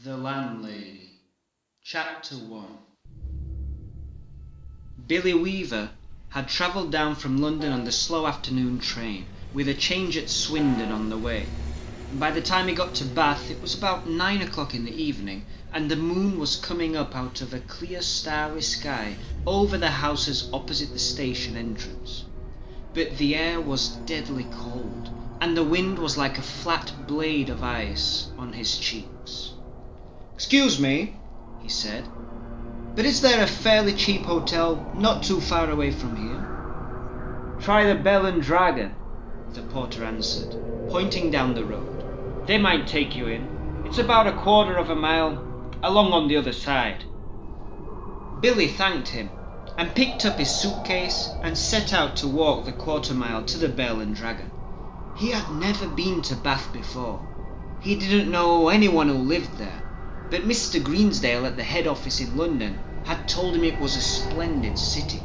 The Landlady Chapter One. Billy Weaver had travelled down from London on the slow afternoon train, with a change at Swindon on the way. By the time he got to Bath, it was about 9 o'clock in the evening, and the moon was coming up out of a clear starry sky over the houses opposite the station entrance. But the air was deadly cold, and the wind was like a flat blade of ice on his cheeks. "Excuse me," he said, "but is there a fairly cheap hotel not too far away from here?" "Try the Bell and Dragon," the porter answered, pointing down the road. "They might take you in. It's about a quarter of a mile along on the other side." Billy thanked him and picked up his suitcase and set out to walk the quarter mile to the Bell and Dragon. He had never been to Bath before. He didn't know anyone who lived there, but Mr. Greensdale at the head office in London had told him it was a splendid city.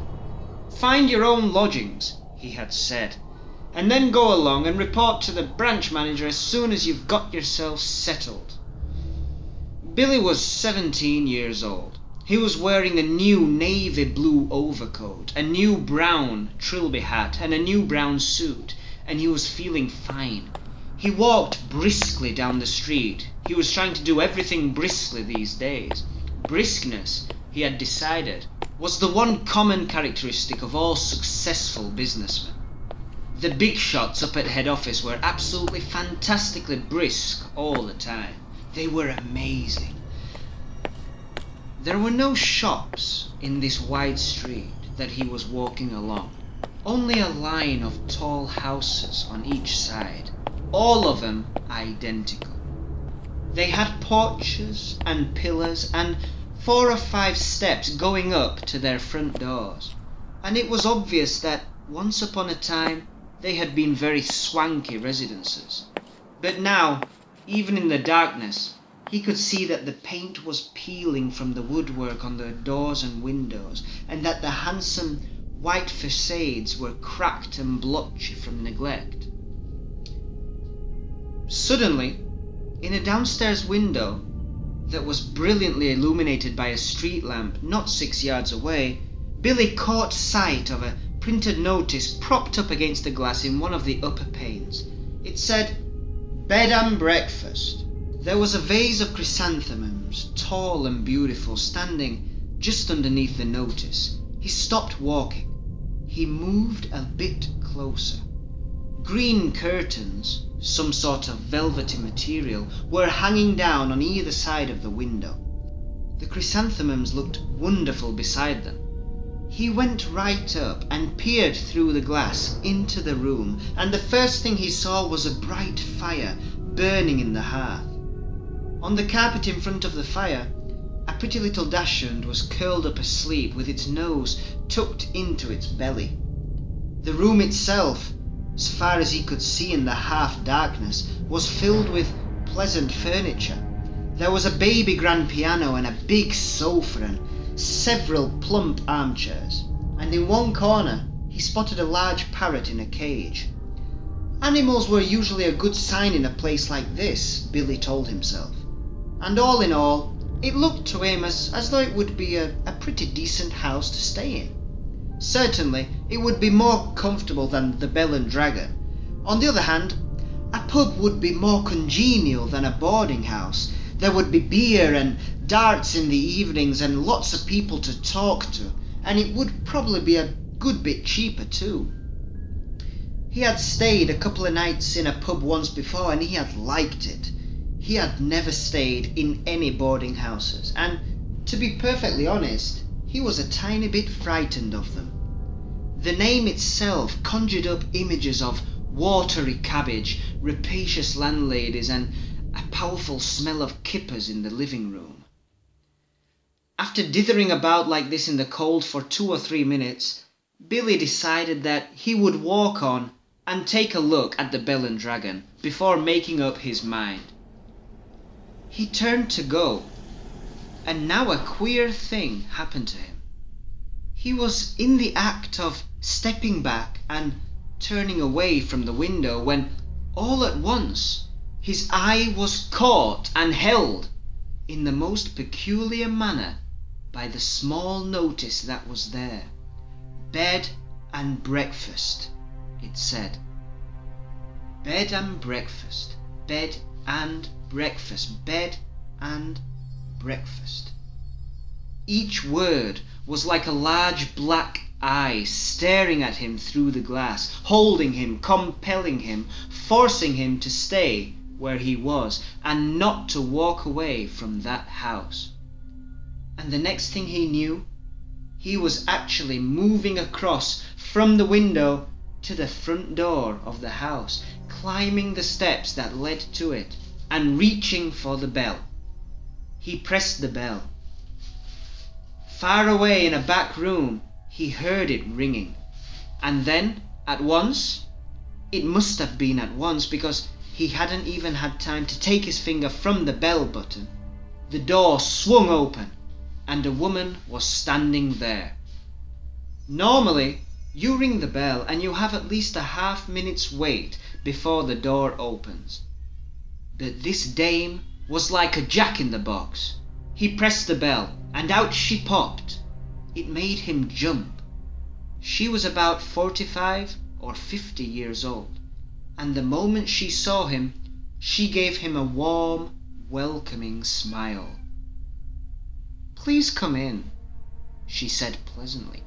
"Find your own lodgings," he had said, "and then go along and report to the branch manager as soon as you've got yourself settled." Billy was 17 years old. He was wearing a new navy blue overcoat, a new brown Trilby hat, and a new brown suit, and he was feeling fine. He walked briskly down the street. He was trying to do everything briskly these days. Briskness, he had decided, was the one common characteristic of all successful businessmen. The big shots up at head office were absolutely fantastically brisk all the time. They were amazing. There were no shops in this wide street that he was walking along. Only a line of tall houses on each side, all of them identical. They had porches and pillars and 4 or 5 steps going up to their front doors, and it was obvious that once upon a time they had been very swanky residences. But now, even in the darkness, he could see that the paint was peeling from the woodwork on the doors and windows, and that the handsome white facades were cracked and blotchy from neglect. Suddenly, in a downstairs window that was brilliantly illuminated by a street lamp not 6 yards away, Billy caught sight of a printed notice propped up against the glass in one of the upper panes. It said, "Bed and breakfast." There was a vase of chrysanthemums, tall and beautiful, standing just underneath the notice. He stopped walking. He moved a bit closer. Green curtains, some sort of velvety material, were hanging down on either side of the window. The chrysanthemums looked wonderful beside them. He went right up and peered through the glass into the room, and the first thing he saw was a bright fire burning in the hearth. On the carpet in front of the fire, a pretty little dachshund was curled up asleep with its nose tucked into its belly. The room itself, as far as he could see in the half-darkness, was filled with pleasant furniture. There was a baby grand piano and a big sofa and several plump armchairs, and in one corner he spotted a large parrot in a cage. Animals were usually a good sign in a place like this, Billy told himself, and all in all, it looked to him as though it would be a pretty decent house to stay in. Certainly, it would be more comfortable than the Bell and Dragon. On the other hand, a pub would be more congenial than a boarding house. There would be beer and darts in the evenings and lots of people to talk to, and it would probably be a good bit cheaper too. He had stayed a couple of nights in a pub once before, and he had liked it. He had never stayed in any boarding houses, and, to be perfectly honest, he was a tiny bit frightened of them. The name itself conjured up images of watery cabbage, rapacious landladies, and a powerful smell of kippers in the living room. After dithering about like this in the cold for 2 or 3 minutes, Billy decided that he would walk on and take a look at the Bell and Dragon before making up his mind. He turned to go, and now a queer thing happened to him. He was in the act of stepping back and turning away from the window when, all at once, his eye was caught and held in the most peculiar manner by the small notice that was there. Bed and breakfast, it said. Bed and breakfast, bed and breakfast, bed and breakfast. Each word was like a large black eye staring at him through the glass, holding him, compelling him, forcing him to stay where he was and not to walk away from that house. And the next thing he knew, he was actually moving across from the window to the front door of the house, climbing the steps that led to it, and reaching for the bell. He pressed the bell. Far away in a back room, he heard it ringing. And then, at once, it must have been at once because he hadn't even had time to take his finger from the bell button, the door swung open, and a woman was standing there. Normally, you ring the bell and you have at least a half-minute's wait before the door opens. But this dame was like a jack-in-the-box. He pressed the bell, and out she popped. It made him jump. She was about 45 or 50 years old, and the moment she saw him, she gave him a warm, welcoming smile. "Please come in," she said pleasantly.